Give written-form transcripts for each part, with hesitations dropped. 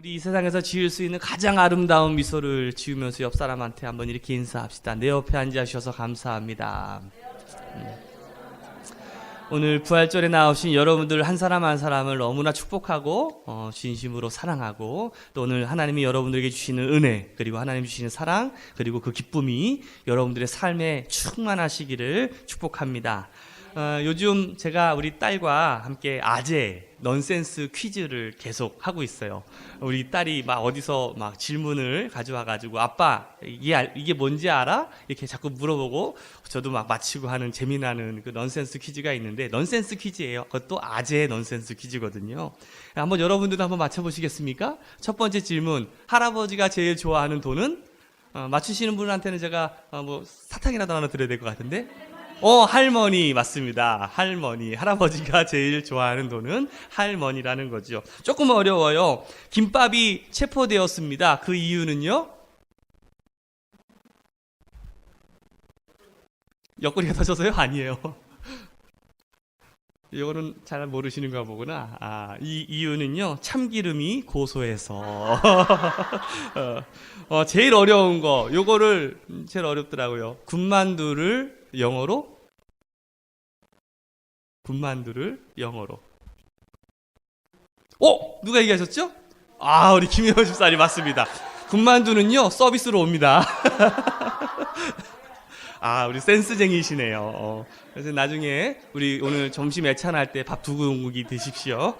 우리 이 세상에서 지을 수 있는 가장 아름다운 미소를 지으면서 옆 사람한테 한번 이렇게 인사합시다. 내 옆에 앉아 주셔서 감사합니다. 오늘 부활절에 나오신 여러분들 한 사람 한 사람을 너무나 축복하고 진심으로 사랑하고, 또 오늘 하나님이 여러분들에게 주시는 은혜, 그리고 하나님 주시는 사랑, 그리고 그 기쁨이 여러분들의 삶에 충만하시기를 축복합니다. 요즘 제가 우리 딸과 함께 아재 넌센스 퀴즈를 계속 하고 있어요. 우리 딸이 막 어디서 막 질문을 가져와가지고, 아빠 이게 뭔지 알아? 이렇게 자꾸 물어보고 저도 막 맞히고 하는 재미나는 그 넌센스 퀴즈가 있는데, 넌센스 퀴즈예요. 그것도 아재 넌센스 퀴즈거든요. 한번 여러분들도 한번 맞춰보시겠습니까? 첫 번째 질문, 할아버지가 제일 좋아하는 돈은? 맞추시는 분한테는 제가 뭐 사탕이라도 하나 드려야 될 것 같은데, 할머니 맞습니다. 할머니. 할아버지가 제일 좋아하는 돈은 할머니라는 거죠. 조금 어려워요. 김밥이 체포되었습니다. 그 이유는요? 옆구리가 터져서요? 아니에요. 이거는 잘 모르시는가 보구나. 이 이유는요, 참기름이 고소해서. 제일 어려운 거, 요거를 제일 어렵더라고요. 군만두를 영어로? 군만두를 영어로. 누가 얘기하셨죠? 우리 김혜원 집사님 맞습니다. 군만두는요, 서비스로 옵니다. 우리 센스쟁이시네요. 그래서 나중에 우리 오늘 점심 애찬할 때 밥 두 공기 드십시오.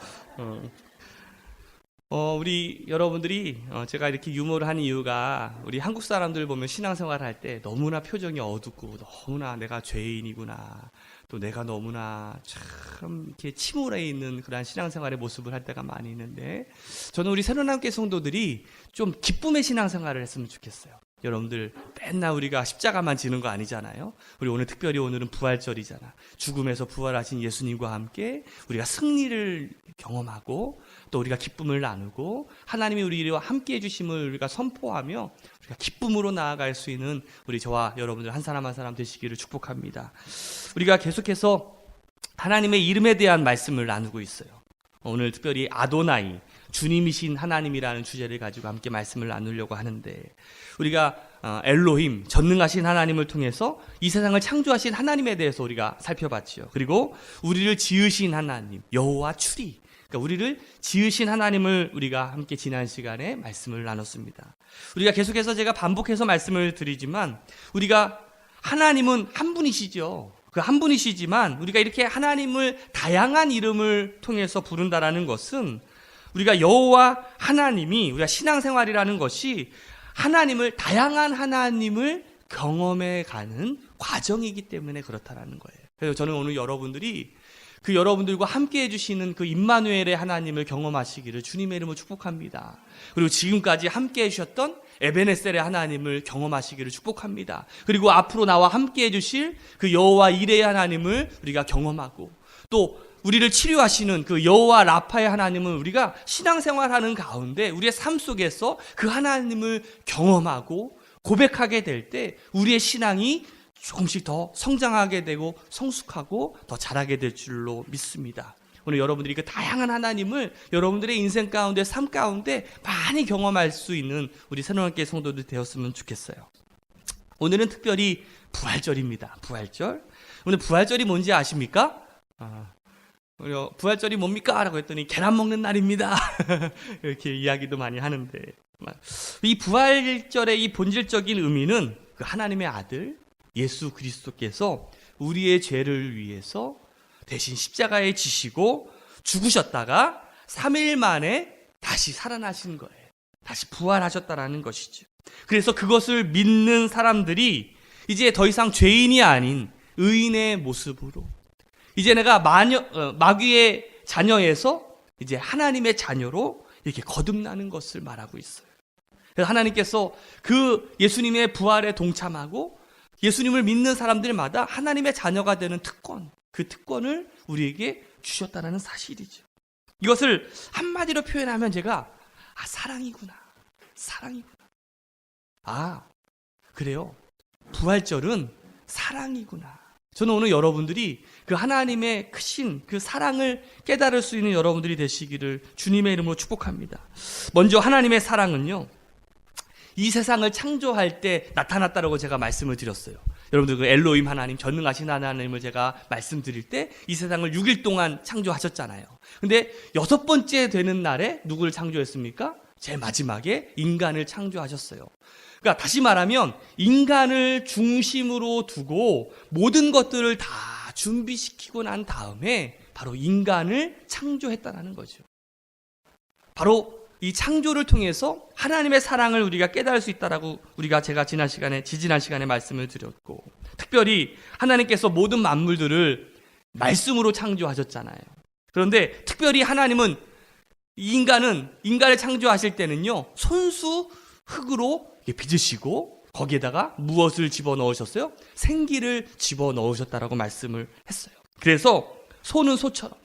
우리 여러분들이 제가 이렇게 유머를 하는 이유가, 우리 한국 사람들 보면 신앙생활 할 때 너무나 표정이 어둡고 너무나 내가 죄인이구나, 또 내가 너무나 참 이렇게 침울해 있는 그런 신앙생활의 모습을 할 때가 많이 있는데, 저는 우리 새로남교 성도들이 좀 기쁨의 신앙생활을 했으면 좋겠어요. 여러분들 맨날 우리가 십자가만 지는 거 아니잖아요. 우리 오늘 특별히 오늘은 부활절이잖아. 죽음에서 부활하신 예수님과 함께 우리가 승리를 경험하고, 또 우리가 기쁨을 나누고, 하나님이 우리와 함께 해주심을 우리가 선포하며 우리가 기쁨으로 나아갈 수 있는 우리 저와 여러분들 한 사람 한 사람 되시기를 축복합니다. 우리가 계속해서 하나님의 이름에 대한 말씀을 나누고 있어요. 오늘 특별히 아도나이, 주님이신 하나님이라는 주제를 가지고 함께 말씀을 나누려고 하는데, 우리가 엘로힘, 전능하신 하나님을 통해서 이 세상을 창조하신 하나님에 대해서 우리가 살펴봤죠. 그리고 우리를 지으신 하나님, 여호와 추리, 그러니까 우리를 지으신 하나님을 우리가 함께 지난 시간에 말씀을 나눴습니다. 우리가 계속해서 제가 반복해서 말씀을 드리지만, 우리가 하나님은 한 분이시죠. 그 한 분이시지만 우리가 이렇게 하나님을 다양한 이름을 통해서 부른다라는 것은, 우리가 여호와 하나님이, 우리가 신앙생활이라는 것이 하나님을, 다양한 하나님을 경험해 가는 과정이기 때문에 그렇다라는 거예요. 그래서 저는 오늘 여러분들이 그 여러분들과 함께 해주시는 그 임마누엘의 하나님을 경험하시기를 주님의 이름으로 축복합니다. 그리고 지금까지 함께 해주셨던 에베네셀의 하나님을 경험하시기를 축복합니다. 그리고 앞으로 나와 함께 해주실 그 여호와 이레의 하나님을 우리가 경험하고, 또 우리를 치료하시는 그 여호와 라파의 하나님을 우리가 신앙생활하는 가운데 우리의 삶 속에서 그 하나님을 경험하고 고백하게 될 때 우리의 신앙이 조금씩 더 성장하게 되고 성숙하고 더 자라게 될 줄로 믿습니다. 오늘 여러분들이 그 다양한 하나님을 여러분들의 인생 가운데, 삶 가운데 많이 경험할 수 있는 우리 새로운교회 성도들 되었으면 좋겠어요. 오늘은 특별히 부활절입니다. 부활절. 오늘 부활절이 뭔지 아십니까? 부활절이 뭡니까? 라고 했더니 계란 먹는 날입니다. 이렇게 이야기도 많이 하는데, 이 부활절의 이 본질적인 의미는 그 하나님의 아들 예수 그리스도께서 우리의 죄를 위해서 대신 십자가에 지시고 죽으셨다가 3일 만에 다시 살아나신 거예요. 다시 부활하셨다라는 것이죠. 그래서 그것을 믿는 사람들이 이제 더 이상 죄인이 아닌 의인의 모습으로, 이제 내가 마귀의 자녀에서 이제 하나님의 자녀로 이렇게 거듭나는 것을 말하고 있어요. 그래서 하나님께서 그 예수님의 부활에 동참하고 예수님을 믿는 사람들마다 하나님의 자녀가 되는 특권, 그 특권을 우리에게 주셨다는 사실이죠. 이것을 한마디로 표현하면 제가 사랑이구나, 사랑이구나. 그래요. 부활절은 사랑이구나. 저는 오늘 여러분들이 그 하나님의 크신 그 사랑을 깨달을 수 있는 여러분들이 되시기를 주님의 이름으로 축복합니다. 먼저 하나님의 사랑은요, 이 세상을 창조할 때 나타났다라고 제가 말씀을 드렸어요. 여러분들 그 엘로힘 하나님, 전능하신 하나님을 제가 말씀드릴 때 이 세상을 6일 동안 창조하셨잖아요. 근데 6번째 되는 날에 누구를 창조했습니까? 제일 마지막에 인간을 창조하셨어요. 그러니까 다시 말하면 인간을 중심으로 두고 모든 것들을 다 준비시키고 난 다음에 바로 인간을 창조했다는 거죠. 바로 이 창조를 통해서 하나님의 사랑을 우리가 깨달을 수 있다라고 제가 지난 시간에 말씀을 드렸고, 특별히 하나님께서 모든 만물들을 말씀으로 창조하셨잖아요. 그런데 특별히 하나님은 인간을 창조하실 때는요, 손수 흙으로 빚으시고 거기에다가 무엇을 집어넣으셨어요? 생기를 집어넣으셨다라고 말씀을 했어요. 그래서 소는 소처럼,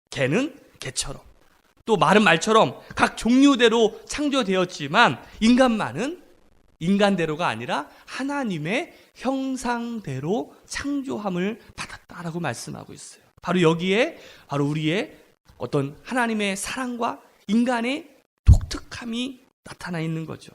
개는 개처럼, 또 말은 말처럼 각 종류대로 창조되었지만 인간만은 인간대로가 아니라 하나님의 형상대로 창조함을 받았다라고 말씀하고 있어요. 바로 여기에 바로 우리의 어떤 하나님의 사랑과 인간의 독특함이 나타나 있는 거죠.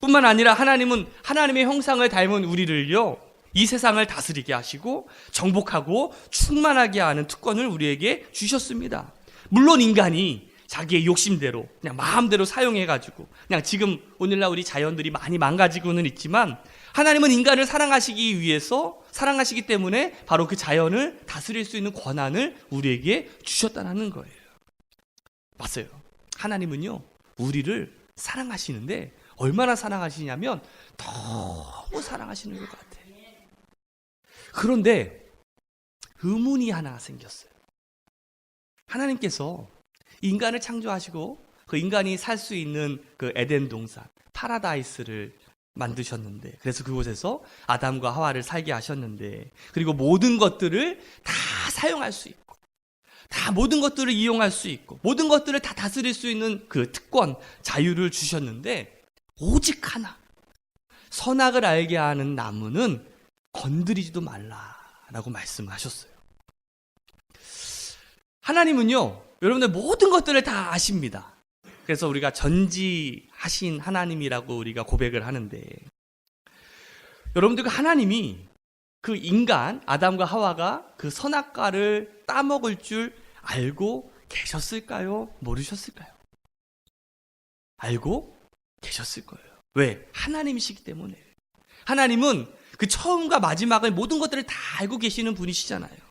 뿐만 아니라 하나님은 하나님의 형상을 닮은 우리를요, 이 세상을 다스리게 하시고 정복하고 충만하게 하는 특권을 우리에게 주셨습니다. 물론 인간이 자기의 욕심대로 그냥 마음대로 사용해가지고 그냥 지금 오늘날 우리 자연들이 많이 망가지고는 있지만, 하나님은 인간을 사랑하시기 때문에 바로 그 자연을 다스릴 수 있는 권한을 우리에게 주셨다는 거예요. 맞아요. 하나님은요, 우리를 사랑하시는데 얼마나 사랑하시냐면 너무 사랑하시는 것 같아요. 그런데 의문이 하나 생겼어요. 하나님께서 인간을 창조하시고 그 인간이 살 수 있는 그 에덴 동산, 파라다이스를 만드셨는데, 그래서 그곳에서 아담과 하와를 살게 하셨는데, 그리고 모든 것들을 다 사용할 수 있고, 다 모든 것들을 이용할 수 있고, 모든 것들을 다 다스릴 수 있는 그 특권, 자유를 주셨는데, 오직 하나, 선악을 알게 하는 나무는 건드리지도 말라라고 말씀하셨어요. 하나님은요, 여러분들 모든 것들을 다 아십니다. 그래서 우리가 전지하신 하나님이라고 우리가 고백을 하는데, 여러분들 그 하나님이 그 인간 아담과 하와가 그 선악과를 따먹을 줄 알고 계셨을까요? 모르셨을까요? 알고 계셨을 거예요. 왜? 하나님이시기 때문에. 하나님은 그 처음과 마지막을 모든 것들을 다 알고 계시는 분이시잖아요.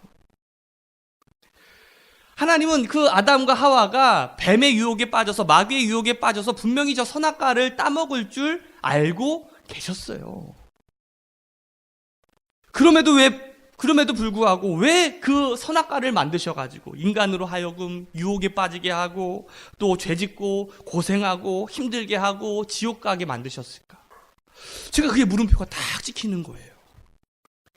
하나님은 그 아담과 하와가 뱀의 유혹에 빠져서, 마귀의 유혹에 빠져서 분명히 저 선악과를 따먹을 줄 알고 계셨어요. 그럼에도 불구하고 왜 그 선악과를 만드셔가지고 인간으로 하여금 유혹에 빠지게 하고 또 죄짓고 고생하고 힘들게 하고 지옥 가게 만드셨을까? 제가 그게 물음표가 딱 찍히는 거예요.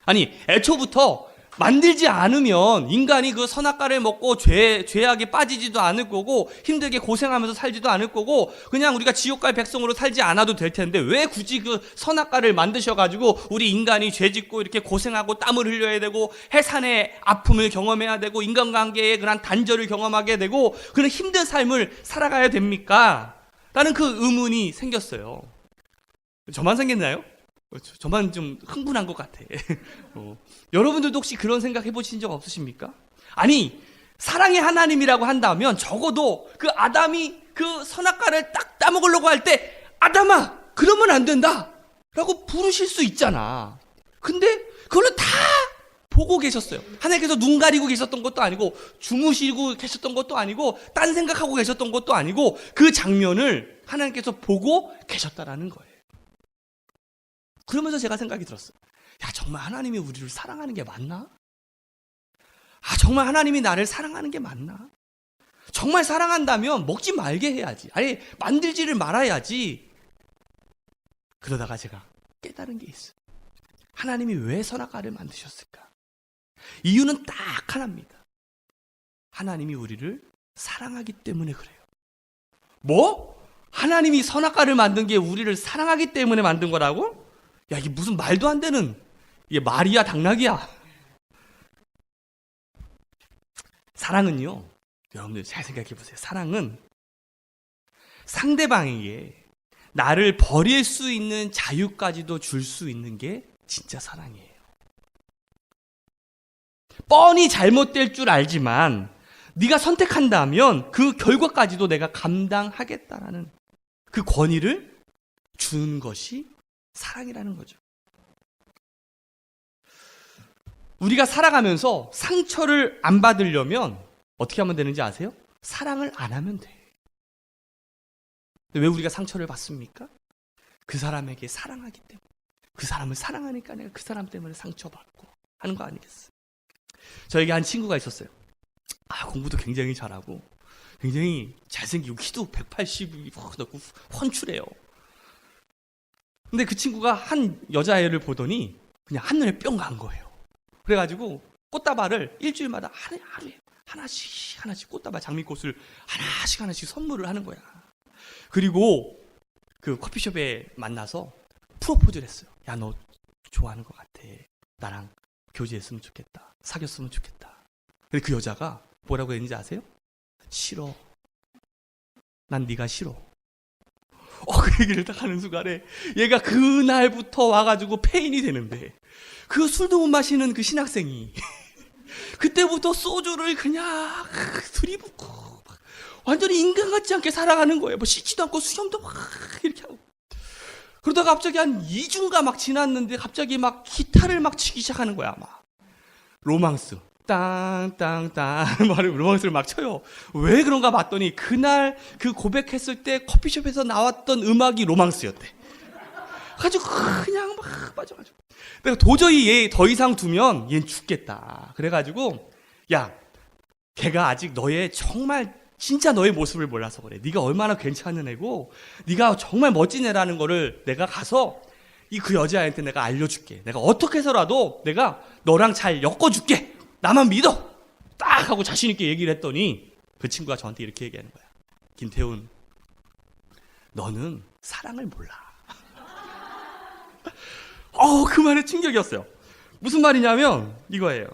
아니, 애초부터 만들지 않으면 인간이 그 선악과를 먹고 죄악에 빠지지도 않을 거고 힘들게 고생하면서 살지도 않을 거고 그냥 우리가 지옥 갈 백성으로 살지 않아도 될 텐데, 왜 굳이 그 선악과를 만드셔가지고 우리 인간이 죄짓고 이렇게 고생하고 땀을 흘려야 되고 해산의 아픔을 경험해야 되고 인간관계의 그런 단절을 경험하게 되고 그런 힘든 삶을 살아가야 됩니까? 라는 그 의문이 생겼어요. 저만 생겼나요? 저만 좀 흥분한 것 같아. 여러분들도 혹시 그런 생각 해보신 적 없으십니까? 아니, 사랑의 하나님이라고 한다면 적어도 그 아담이 그 선악과를 딱 따먹으려고 할 때, 아담아, 그러면 안 된다 라고 부르실 수 있잖아. 근데 그걸 다 보고 계셨어요. 하나님께서 눈 가리고 계셨던 것도 아니고 주무시고 계셨던 것도 아니고 딴 생각하고 계셨던 것도 아니고 그 장면을 하나님께서 보고 계셨다라는 거예요. 그러면서 제가 생각이 들었어요. 야, 정말 하나님이 우리를 사랑하는 게 맞나? 정말 하나님이 나를 사랑하는 게 맞나? 정말 사랑한다면 먹지 말게 해야지. 아니, 만들지를 말아야지. 그러다가 제가 깨달은 게 있어요. 하나님이 왜 선악과를 만드셨을까? 이유는 딱 하나입니다. 하나님이 우리를 사랑하기 때문에 그래요. 뭐? 하나님이 선악과를 만든 게 우리를 사랑하기 때문에 만든 거라고? 야, 이게 무슨 말도 안 되는, 이게 말이야 당락이야? 사랑은요, 여러분들 잘 생각해 보세요. 사랑은 상대방에게 나를 버릴 수 있는 자유까지도 줄 수 있는 게 진짜 사랑이에요. 뻔히 잘못될 줄 알지만 네가 선택한다면 그 결과까지도 내가 감당하겠다라는 그 권위를 주는 것이 사랑이라는 거죠. 우리가 살아가면서 상처를 안 받으려면 어떻게 하면 되는지 아세요? 사랑을 안 하면 돼. 왜 우리가 상처를 받습니까? 그 사람에게 사랑하기 때문에. 그 사람을 사랑하니까 내가 그 사람 때문에 상처받고 하는 거 아니겠어요? 저에게 한 친구가 있었어요. 공부도 굉장히 잘하고 굉장히 잘생기고 키도 180이 넘고 훤출해요. 근데 그 친구가 한 여자애를 보더니 그냥 한눈에 뿅 간 거예요. 그래가지고 꽃다발을 일주일마다 하루에 하나씩 꽃다발 장미꽃을 하나씩 선물을 하는 거야. 그리고 그 커피숍에 만나서 프로포즈를 했어요. 야, 너 좋아하는 것 같아. 나랑 교제했으면 좋겠다. 사귀었으면 좋겠다. 근데 그 여자가 뭐라고 했는지 아세요? 싫어. 난 네가 싫어. 그 얘기를 딱 하는 순간에 얘가 그날부터 와가지고 폐인이 되는데 그 술도 못 마시는 그 신학생이 그때부터 소주를 그냥 들이붓고 완전히 인간 같지 않게 살아가는 거예요. 뭐 씻지도 않고 수염도 막 이렇게 하고. 그러다가 갑자기 한 2주가 막 지났는데 갑자기 막 기타를 막 치기 시작하는 거야. 막 로망스 땅땅땅 로망스를 막 쳐요. 왜 그런가 봤더니 그날 그 고백했을 때 커피숍에서 나왔던 음악이 로망스였대. 가지고 그냥 막 빠져가지고 내가 도저히 얘 더 이상 두면 얘는 죽겠다. 그래가지고 야, 걔가 아직 너의 정말 진짜 너의 모습을 몰라서 그래. 네가 얼마나 괜찮은 애고 네가 정말 멋진 애라는 거를 내가 가서 그 여자애한테 내가 알려줄게. 내가 어떻게 해서라도 내가 너랑 잘 엮어줄게. 나만 믿어. 딱 하고 자신 있게 얘기를 했더니 그 친구가 저한테 이렇게 얘기하는 거야. 김태훈, 너는 사랑을 몰라. 그 말에 충격이었어요. 무슨 말이냐면 이거예요.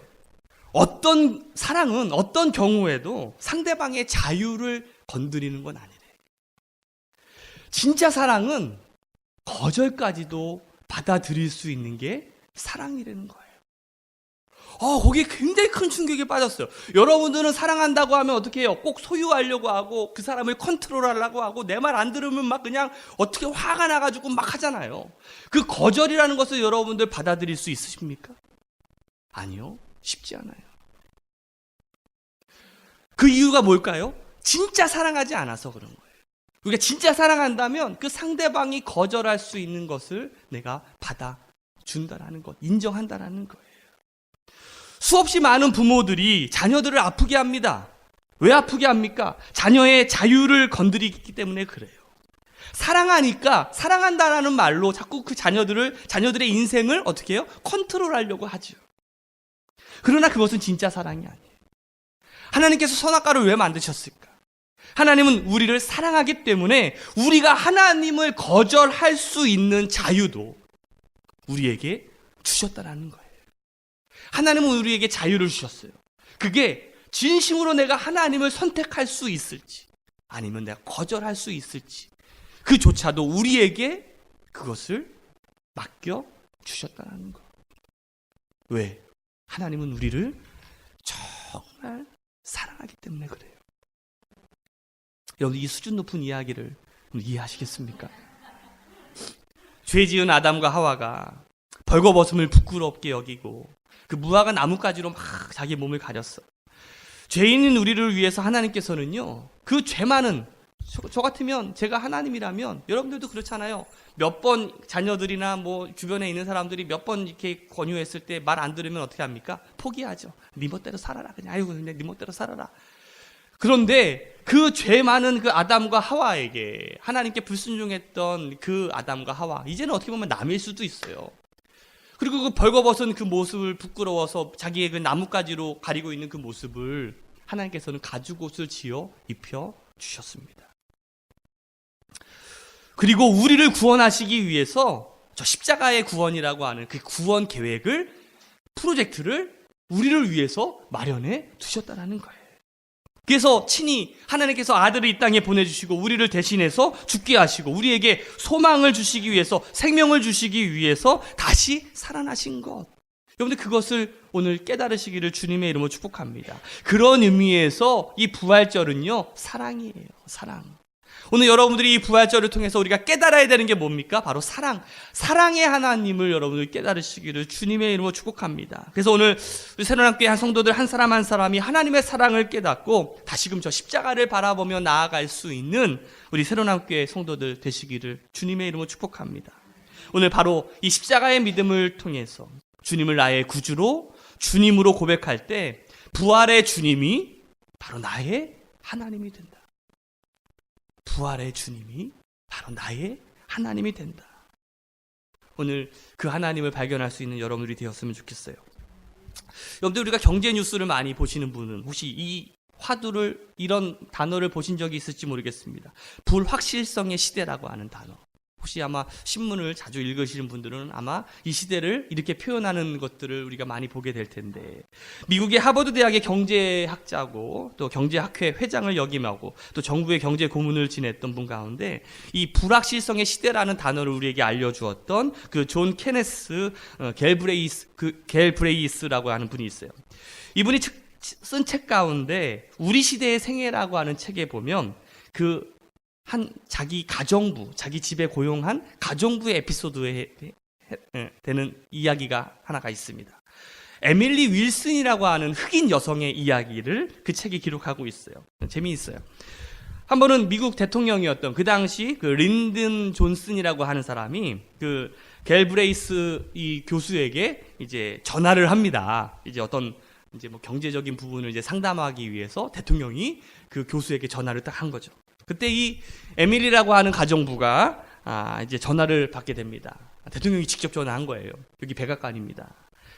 어떤 사랑은 어떤 경우에도 상대방의 자유를 건드리는 건 아니래. 진짜 사랑은 거절까지도 받아들일 수 있는 게 사랑이라는 거예요. 거기에 굉장히 큰 충격에 빠졌어요. 여러분들은 사랑한다고 하면 어떻게 해요? 꼭 소유하려고 하고 그 사람을 컨트롤하려고 하고 내 말 안 들으면 막 그냥 어떻게 화가 나가지고 막 하잖아요. 그 거절이라는 것을 여러분들 받아들일 수 있으십니까? 아니요. 쉽지 않아요. 그 이유가 뭘까요? 진짜 사랑하지 않아서 그런 거예요. 우리가 진짜 사랑한다면 그 상대방이 거절할 수 있는 것을 내가 받아준다라는 것, 인정한다라는 거예요. 수없이 많은 부모들이 자녀들을 아프게 합니다. 왜 아프게 합니까? 자녀의 자유를 건드리기 때문에 그래요. 사랑하니까 사랑한다라는 말로 자꾸 그 자녀들의 인생을 어떻게 해요? 컨트롤하려고 하죠. 그러나 그것은 진짜 사랑이 아니에요. 하나님께서 선악과를 왜 만드셨을까? 하나님은 우리를 사랑하기 때문에 우리가 하나님을 거절할 수 있는 자유도 우리에게 주셨다라는 거예요. 하나님은 우리에게 자유를 주셨어요. 그게 진심으로 내가 하나님을 선택할 수 있을지 아니면 내가 거절할 수 있을지 그조차도 우리에게 그것을 맡겨 주셨다는 거. 왜? 하나님은 우리를 정말 사랑하기 때문에 그래요. 여러분, 이 수준 높은 이야기를 이해하시겠습니까? 죄 지은 아담과 하와가 벌거벗음을 부끄럽게 여기고 그 무화과 나뭇가지로 막 자기 몸을 가렸어. 죄인인 우리를 위해서 하나님께서는요, 그 죄 많은, 저 같으면 제가 하나님이라면 여러분들도 그렇잖아요. 몇 번 자녀들이나 뭐 주변에 있는 사람들이 몇 번 이렇게 권유했을 때 말 안 들으면 어떻게 합니까? 포기하죠. 네 멋대로 살아라. 그냥 그냥 네 멋대로 살아라. 그런데 그 죄 많은 그 아담과 하와에게 하나님께 불순종했던 그 아담과 하와, 이제는 어떻게 보면 남일 수도 있어요. 그리고 그 벌거벗은 그 모습을 부끄러워서 자기의 그 나뭇가지로 가리고 있는 그 모습을 하나님께서는 가죽옷을 지어 입혀 주셨습니다. 그리고 우리를 구원하시기 위해서 저 십자가의 구원이라고 하는 그 구원 계획을, 프로젝트를 우리를 위해서 마련해 두셨다는 거예요. 그래서 친히 하나님께서 아들을 이 땅에 보내주시고 우리를 대신해서 죽게 하시고 우리에게 소망을 주시기 위해서, 생명을 주시기 위해서 다시 살아나신 것. 여러분들 그것을 오늘 깨달으시기를 주님의 이름으로 축복합니다. 그런 의미에서 이 부활절은요, 사랑이에요. 사랑. 오늘 여러분들이 이 부활절을 통해서 우리가 깨달아야 되는 게 뭡니까? 바로 사랑. 사랑의 하나님을 여러분들 깨달으시기를 주님의 이름으로 축복합니다. 그래서 오늘 우리 새로남교회 한 성도들 한 사람 한 사람이 하나님의 사랑을 깨닫고 다시금 저 십자가를 바라보며 나아갈 수 있는 우리 새로남교회 성도들 되시기를 주님의 이름으로 축복합니다. 오늘 바로 이 십자가의 믿음을 통해서 주님을 나의 구주로, 주님으로 고백할 때 부활의 주님이 바로 나의 하나님이 된다. 부활의 주님이 바로 나의 하나님이 된다. 오늘 그 하나님을 발견할 수 있는 여러분들이 되었으면 좋겠어요. 여러분들 우리가 경제 뉴스를 많이 보시는 분은 혹시 이 화두를, 이런 단어를 보신 적이 있을지 모르겠습니다. 불확실성의 시대라고 하는 단어. 혹시 아마 신문을 자주 읽으시는 분들은 아마 이 시대를 이렇게 표현하는 것들을 우리가 많이 보게 될 텐데, 미국의 하버드 대학의 경제학자고 또 경제학회 회장을 역임하고 또 정부의 경제 고문을 지냈던 분 가운데 이 불확실성의 시대라는 단어를 우리에게 알려주었던 그 존 케네스 갤브레이스라고 하는 분이 있어요. 이분이 쓴 책 가운데 우리 시대의 생애라고 하는 책에 보면 그 자기 가정부, 자기 집에 고용한 가정부의 에피소드에 되는 이야기가 하나가 있습니다. 에밀리 윌슨이라고 하는 흑인 여성의 이야기를 그 책이 기록하고 있어요. 재미있어요. 한 번은 미국 대통령이었던 그 당시 그 린든 존슨이라고 하는 사람이 그 갤브레이스 이 교수에게 이제 전화를 합니다. 이제 어떤 이제 뭐 경제적인 부분을 이제 상담하기 위해서 대통령이 그 교수에게 전화를 딱 한 거죠. 그때 이 에밀리라고 하는 가정부가 이제 전화를 받게 됩니다. 대통령이 직접 전화한 거예요. 여기 백악관입니다.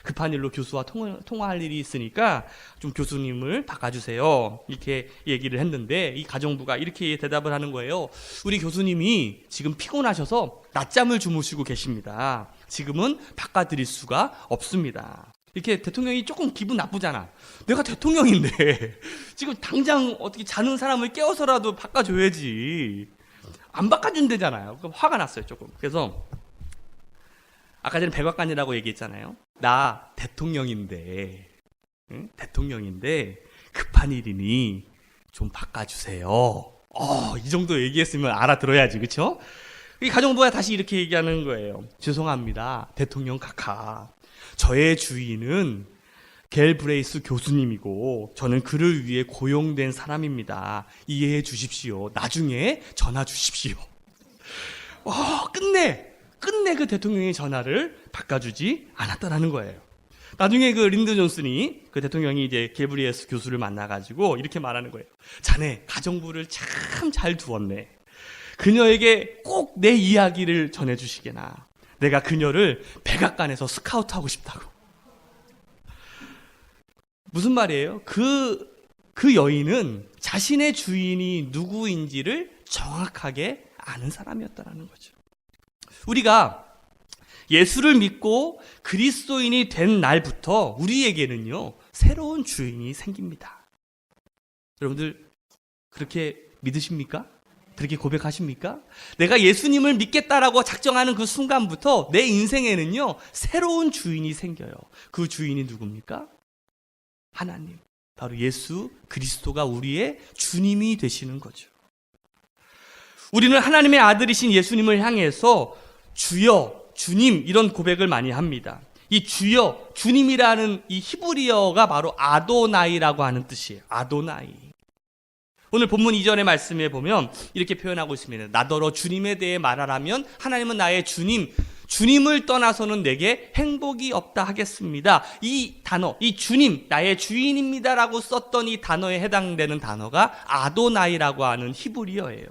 급한 일로 교수와 통화할 일이 있으니까 좀 교수님을 바꿔주세요. 이렇게 얘기를 했는데 이 가정부가 이렇게 대답을 하는 거예요. 우리 교수님이 지금 피곤하셔서 낮잠을 주무시고 계십니다. 지금은 바꿔드릴 수가 없습니다. 이렇게 대통령이 조금 기분 나쁘잖아. 내가 대통령인데 지금 당장 어떻게 자는 사람을 깨워서라도 바꿔줘야지. 안 바꿔준대잖아요. 그럼 화가 났어요, 조금. 그래서 아까 전에 백악관이라고 얘기했잖아요. 나 대통령인데, 응? 대통령인데 급한 일이니 좀 바꿔주세요. 이 정도 얘기했으면 알아들어야지, 그렇죠? 이 가정부가 다시 이렇게 얘기하는 거예요. 죄송합니다, 대통령 카카. 저의 주인은 갤브레이스 교수님이고 저는 그를 위해 고용된 사람입니다. 이해해 주십시오. 나중에 전화 주십시오. 끝내 그 대통령의 전화를 바꿔주지 않았다라는 거예요. 나중에 그 린든 존슨이 그 대통령이 이제 갤브레이스 교수를 만나가지고 이렇게 말하는 거예요. 자네 가정부를 참 잘 두었네. 그녀에게 꼭 내 이야기를 전해주시게나. 내가 그녀를 백악관에서 스카우트하고 싶다고. 무슨 말이에요? 그 여인은 자신의 주인이 누구인지를 정확하게 아는 사람이었다는 거죠. 우리가 예수를 믿고 그리스도인이 된 날부터 우리에게는요, 새로운 주인이 생깁니다. 여러분들 그렇게 믿으십니까? 그렇게 고백하십니까? 내가 예수님을 믿겠다라고 작정하는 그 순간부터 내 인생에는요, 새로운 주인이 생겨요. 그 주인이 누굽니까? 하나님. 바로 예수 그리스도가 우리의 주님이 되시는 거죠. 우리는 하나님의 아들이신 예수님을 향해서 주여, 주님 이런 고백을 많이 합니다. 이 주여, 주님이라는 이 히브리어가 바로 아도나이라고 하는 뜻이에요. 아도나이. 오늘 본문 이전의 말씀에 보면 이렇게 표현하고 있습니다. 나더러 주님에 대해 말하라면 하나님은 나의 주님, 주님을 떠나서는 내게 행복이 없다 하겠습니다. 이 단어, 이 주님, 나의 주인입니다라고 썼던 이 단어에 해당되는 단어가 아도나이라고 하는 히브리어예요.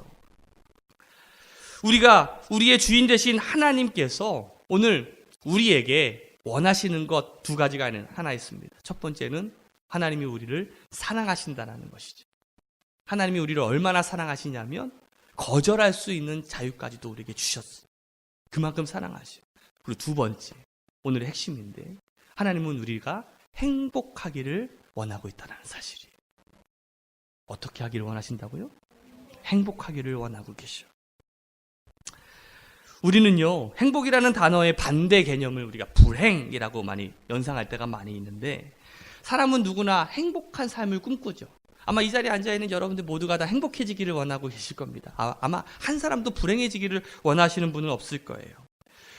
우리의 주인 되신 하나님께서 오늘 우리에게 원하시는 것 두 가지가 하나 있습니다. 첫 번째는 하나님이 우리를 사랑하신다는 것이죠. 하나님이 우리를 얼마나 사랑하시냐면 거절할 수 있는 자유까지도 우리에게 주셨어요. 그만큼 사랑하시고. 그리고 두 번째, 오늘의 핵심인데, 하나님은 우리가 행복하기를 원하고 있다는 사실이에요. 어떻게 하기를 원하신다고요? 행복하기를 원하고 계셔. 우리는요, 행복이라는 단어의 반대 개념을 우리가 불행이라고 많이 연상할 때가 많이 있는데, 사람은 누구나 행복한 삶을 꿈꾸죠. 아마 이 자리에 앉아있는 여러분들 모두가 다 행복해지기를 원하고 계실 겁니다. 아마 한 사람도 불행해지기를 원하시는 분은 없을 거예요.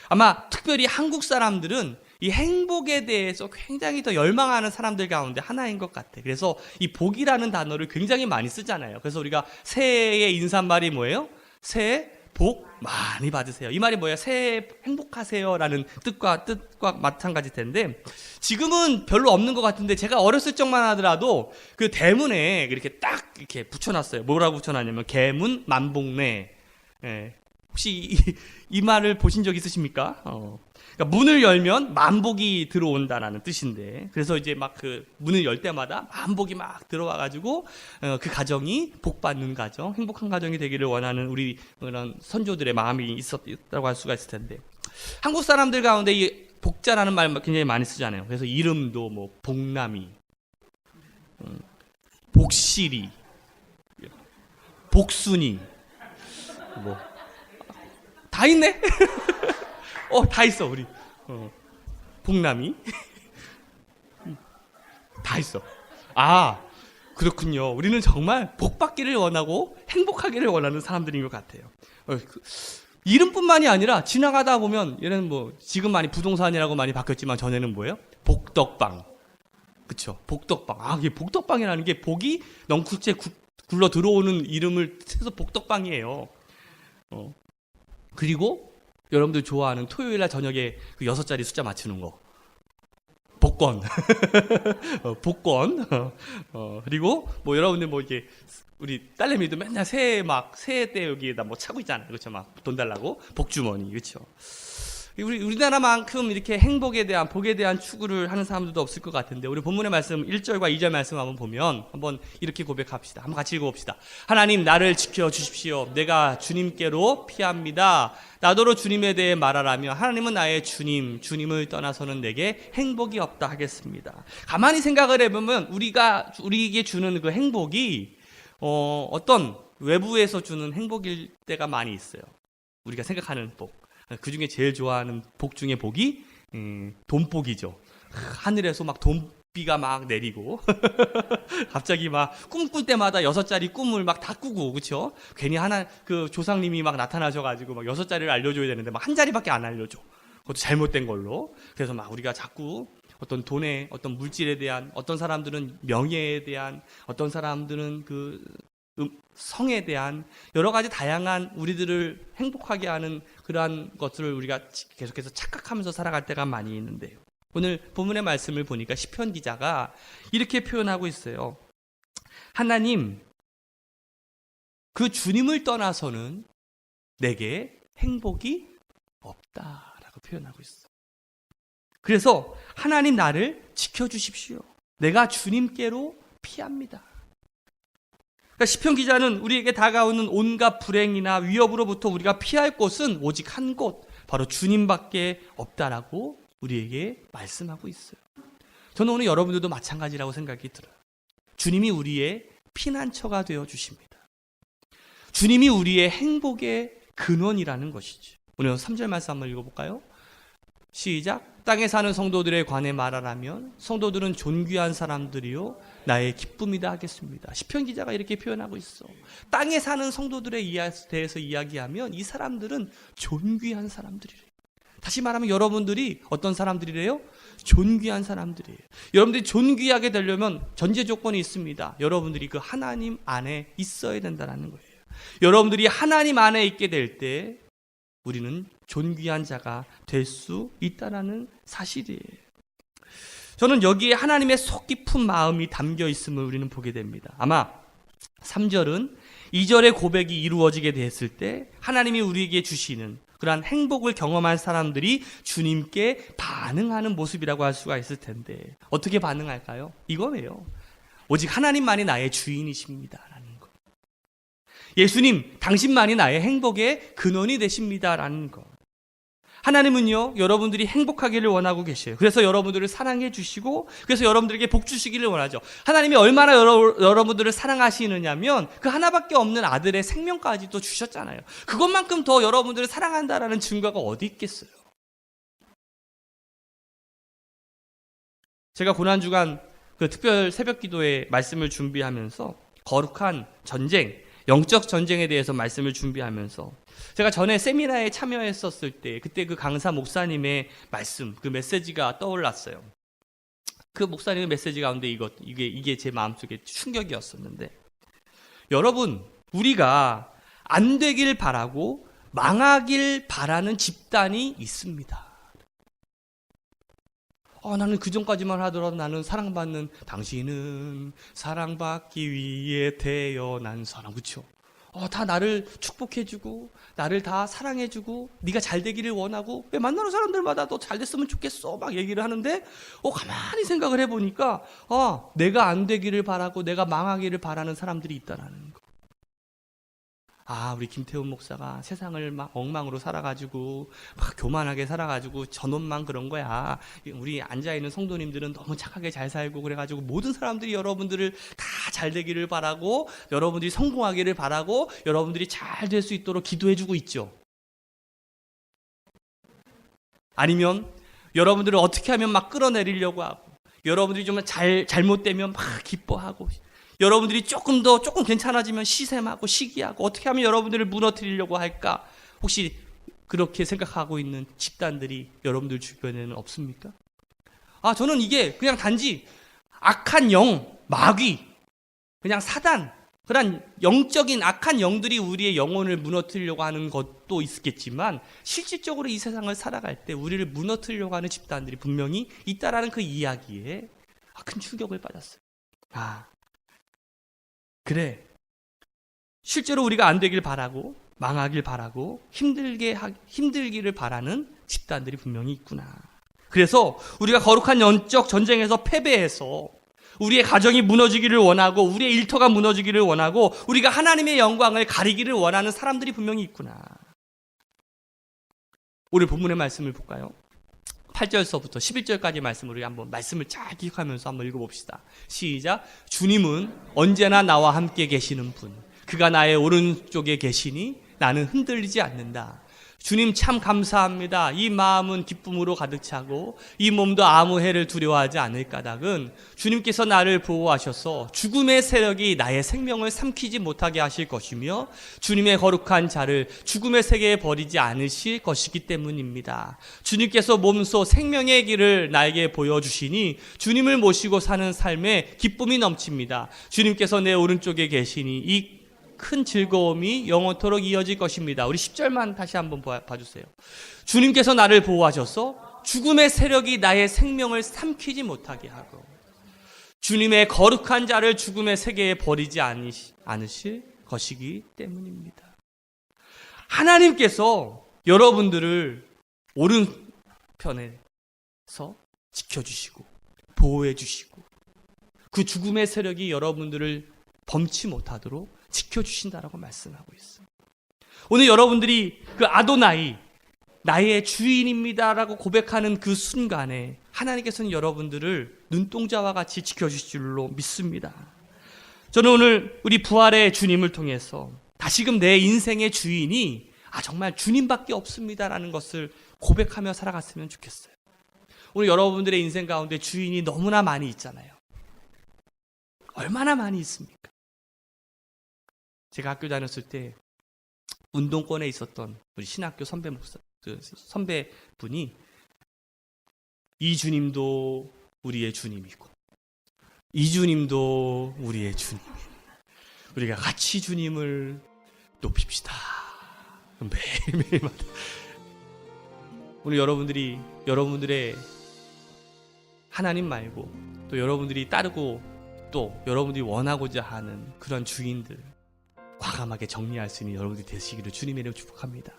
아마 특별히 한국 사람들은 이 행복에 대해서 굉장히 더 열망하는 사람들 가운데 하나인 것 같아요. 그래서 이 복이라는 단어를 굉장히 많이 쓰잖아요. 그래서 우리가 새해의 인사말이 뭐예요? 새해 복 많이 받으세요. 이 말이 뭐예요? 새해 행복하세요라는 뜻과 마찬가지 텐데, 지금은 별로 없는 것 같은데, 제가 어렸을 적만 하더라도 그 대문에 이렇게 딱 이렇게 붙여놨어요. 뭐라고 붙여놨냐면 계문 만복래. 예. 혹시 이 말을 보신 적 있으십니까? 그러니까 문을 열면 만복이 들어온다라는 뜻인데, 그래서 이제 막 그 문을 열 때마다 만복이 막 들어와가지고 그 가정이 복받는 가정, 행복한 가정이 되기를 원하는 우리 그런 선조들의 마음이 있었다고 할 수가 있을 텐데, 한국 사람들 가운데 이 복자라는 말 굉장히 많이 쓰잖아요. 그래서 이름도 뭐 복남이, 복실이, 복순이, 뭐 다 있네. 다 있어 우리. 복남이 다 있어. 그렇군요. 우리는 정말 복받기를 원하고 행복하기를 원하는 사람들인 것 같아요. 이름뿐만이 아니라 지나가다 보면, 얘는 뭐 지금 많이 부동산이라고 많이 바뀌었지만 전에는 뭐예요? 복덕방. 그쵸? 복덕방. 이게 복덕방이라는 게 복이 넝쿨째 굴러 들어오는 이름을 해서 복덕방이에요. 그리고 여러분들 좋아하는 토요일날 저녁에 그 6자리 숫자 맞추는 거. 복권. 복권. 그리고 뭐 여러분들 뭐 이게 우리 딸내미도 맨날 새해 때 여기에다 뭐 차고 있잖아요. 그렇죠? 막 돈 달라고. 복주머니. 그렇죠? 우리나라만큼 이렇게 행복에 대한, 복에 대한 추구를 하는 사람들도 없을 것 같은데, 우리 본문의 말씀 1절과 2절 말씀 한번 보면 한번 이렇게 고백합시다. 한번 같이 읽어봅시다. 하나님, 나를 지켜주십시오. 내가 주님께로 피합니다. 나더러 주님에 대해 말하라며, 하나님은 나의 주님, 주님을 떠나서는 내게 행복이 없다 하겠습니다. 가만히 생각을 해보면 우리에게 주는 그 행복이 어떤 외부에서 주는 행복일 때가 많이 있어요. 우리가 생각하는 복. 그 중에 제일 좋아하는 복 중에 복이 돈복이죠. 하늘에서 막 돈비가 막 내리고 갑자기 막 꿈꿀 때마다 6자리 꿈을 막 다 꾸고, 그렇죠? 괜히 하나 그 조상님이 막 나타나셔가지고 막 6자리를 알려줘야 되는데 막 한 자리밖에 안 알려줘. 그것도 잘못된 걸로. 그래서 막 우리가 자꾸 어떤 돈에, 어떤 물질에 대한, 어떤 사람들은 명예에 대한, 어떤 사람들은 그 성에 대한 여러 가지 다양한 우리들을 행복하게 하는 그러한 것들을 우리가 계속해서 착각하면서 살아갈 때가 많이 있는데요. 오늘 본문의 말씀을 보니까 시편 기자가 이렇게 표현하고 있어요. 하나님, 그 주님을 떠나서는 내게 행복이 없다라고 표현하고 있어. 그래서 하나님, 나를 지켜주십시오. 내가 주님께로 피합니다. 그러니까 시편 기자는 우리에게 다가오는 온갖 불행이나 위협으로부터 우리가 피할 곳은 오직 한 곳, 바로 주님밖에 없다라고 우리에게 말씀하고 있어요. 저는 오늘 여러분들도 마찬가지라고 생각이 들어요. 주님이 우리의 피난처가 되어 주십니다. 주님이 우리의 행복의 근원이라는 것이죠. 오늘 3절 말씀 한번 읽어볼까요? 시작. 땅에 사는 성도들에 관해 말하라면 성도들은 존귀한 사람들이요 나의 기쁨이다 하겠습니다. 시편 기자가 이렇게 표현하고 있어. 땅에 사는 성도들에 대해서 이야기하면 이 사람들은 존귀한 사람들이래요. 다시 말하면 여러분들이 어떤 사람들이래요? 존귀한 사람들이에요. 여러분들이 존귀하게 되려면 전제 조건이 있습니다. 여러분들이 그 하나님 안에 있어야 된다는 거예요. 여러분들이 하나님 안에 있게 될 때 우리는 존귀한 자가 될 수 있다는 사실이에요. 저는 여기에 하나님의 속 깊은 마음이 담겨 있음을 우리는 보게 됩니다. 아마 3절은 2절의 고백이 이루어지게 됐을 때 하나님이 우리에게 주시는 그러한 행복을 경험한 사람들이 주님께 반응하는 모습이라고 할 수가 있을 텐데, 어떻게 반응할까요? 이거네요. 오직 하나님만이 나의 주인이십니다라는 것. 예수님, 당신만이 나의 행복의 근원이 되십니다라는 것. 하나님은요, 여러분들이 행복하기를 원하고 계셔요. 그래서 여러분들을 사랑해 주시고, 그래서 여러분들에게 복 주시기를 원하죠. 하나님이 얼마나 여러분들을 사랑하시느냐면 그 하나밖에 없는 아들의 생명까지도 주셨잖아요. 그것만큼 더 여러분들을 사랑한다라는 증거가 어디 있겠어요? 제가 고난주간 그 특별 새벽 기도회 말씀을 준비하면서 거룩한 전쟁, 영적 전쟁에 대해서 말씀을 준비하면서 제가 전에 세미나에 참여했었을 때 그때 그 강사 목사님의 말씀, 그 메시지가 떠올랐어요. 그 목사님의 메시지 가운데 이게 제 마음속에 충격이었었는데, 여러분, 우리가 안 되길 바라고 망하길 바라는 집단이 있습니다. 나는 그전까지만 하더라도 나는 사랑받는, 당신은 사랑받기 위해 태어난 사람, 그렇죠? 다 나를 축복해주고 나를 다 사랑해주고 네가 잘 되기를 원하고 왜 만나는 사람들마다 너 잘 됐으면 좋겠어 막 얘기를 하는데, 가만히 생각을 해보니까 내가 안 되기를 바라고 내가 망하기를 바라는 사람들이 있다라는 거. 우리 김태훈 목사가 세상을 막 엉망으로 살아가지고 막 교만하게 살아가지고 저놈만 그런 거야. 우리 앉아있는 성도님들은 너무 착하게 잘 살고 그래가지고 모든 사람들이 여러분들을 다 잘 되기를 바라고 여러분들이 성공하기를 바라고 여러분들이 잘 될 수 있도록 기도해주고 있죠. 아니면 여러분들을 어떻게 하면 막 끌어내리려고 하고, 여러분들이 좀 잘못되면 막 기뻐하고, 여러분들이 조금 괜찮아지면 시샘하고 시기하고, 어떻게 하면 여러분들을 무너뜨리려고 할까? 혹시 그렇게 생각하고 있는 집단들이 여러분들 주변에는 없습니까? 저는 이게 그냥 단지 악한 영, 마귀, 그냥 사단, 그런 영적인 악한 영들이 우리의 영혼을 무너뜨리려고 하는 것도 있겠지만, 실질적으로 이 세상을 살아갈 때 우리를 무너뜨리려고 하는 집단들이 분명히 있다라는 그 이야기에 큰 충격을 받았어요. 그래, 실제로 우리가 안 되길 바라고 망하길 바라고 힘들기를 바라는 집단들이 분명히 있구나. 그래서 우리가 거룩한 영적 전쟁에서 패배해서 우리의 가정이 무너지기를 원하고 우리의 일터가 무너지기를 원하고 우리가 하나님의 영광을 가리기를 원하는 사람들이 분명히 있구나. 오늘 본문의 말씀을 볼까요? 8절서부터 11절까지 말씀을 우리 한번 말씀을 잘 기억하면서 한번 읽어봅시다. 시작. 주님은 언제나 나와 함께 계시는 분, 그가 나의 오른쪽에 계시니 나는 흔들리지 않는다. 주님 참 감사합니다. 이 마음은 기쁨으로 가득 차고 이 몸도 아무 해를 두려워하지 않을 까닭은 주님께서 나를 보호하셔서 죽음의 세력이 나의 생명을 삼키지 못하게 하실 것이며 주님의 거룩한 자를 죽음의 세계에 버리지 않으실 것이기 때문입니다. 주님께서 몸소 생명의 길을 나에게 보여주시니 주님을 모시고 사는 삶에 기쁨이 넘칩니다. 주님께서 내 오른쪽에 계시니 이 큰 즐거움이 영원토록 이어질 것입니다. 우리 10절만 다시 한번 봐주세요. 주님께서 나를 보호하셔서 죽음의 세력이 나의 생명을 삼키지 못하게 하고 주님의 거룩한 자를 죽음의 세계에 버리지 않으실 것이기 때문입니다. 하나님께서 여러분들을 오른편에서 지켜주시고 보호해주시고 그 죽음의 세력이 여러분들을 범치 못하도록 지켜주신다라고 말씀하고 있어요. 오늘 여러분들이 그 아도나이, 나의 주인입니다라고 고백하는 그 순간에 하나님께서는 여러분들을 눈동자와 같이 지켜주실 줄로 믿습니다. 저는 오늘 우리 부활의 주님을 통해서 다시금 내 인생의 주인이 정말 주님밖에 없습니다라는 것을 고백하며 살아갔으면 좋겠어요. 오늘 여러분들의 인생 가운데 주인이 너무나 많이 있잖아요. 얼마나 많이 있습니까? 제가 학교 다녔을 때 운동권에 있었던 우리 신학교 선배분이 이 주님도 우리의 주님이고 이 주님도 우리의 주님, 우리가 같이 주님을 높입시다. 매일매일 오늘 여러분들이 여러분들의 하나님 말고 또 여러분들이 따르고 또 여러분들이 원하고자 하는 그런 주인들 과감하게 정리할 수 있는 여러분들이 되시기를 주님의 이름으로 축복합니다.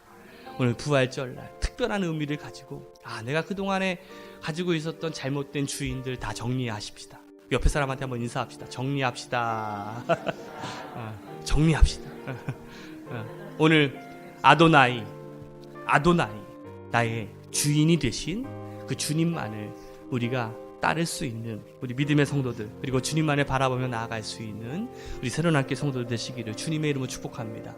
오늘 부활절날 특별한 의미를 가지고 내가 그동안에 가지고 있었던 잘못된 주인들 다 정리하십시다. 옆에 사람한테 한번 인사합시다. 정리합시다. 정리합시다. 오늘 아도나이 나의 주인이 되신 그 주님만을 우리가 따를 수 있는 우리 믿음의 성도들, 그리고 주님만을 바라보며 나아갈 수 있는 우리 새로운 학교 성도들 되시기를 주님의 이름으로 축복합니다.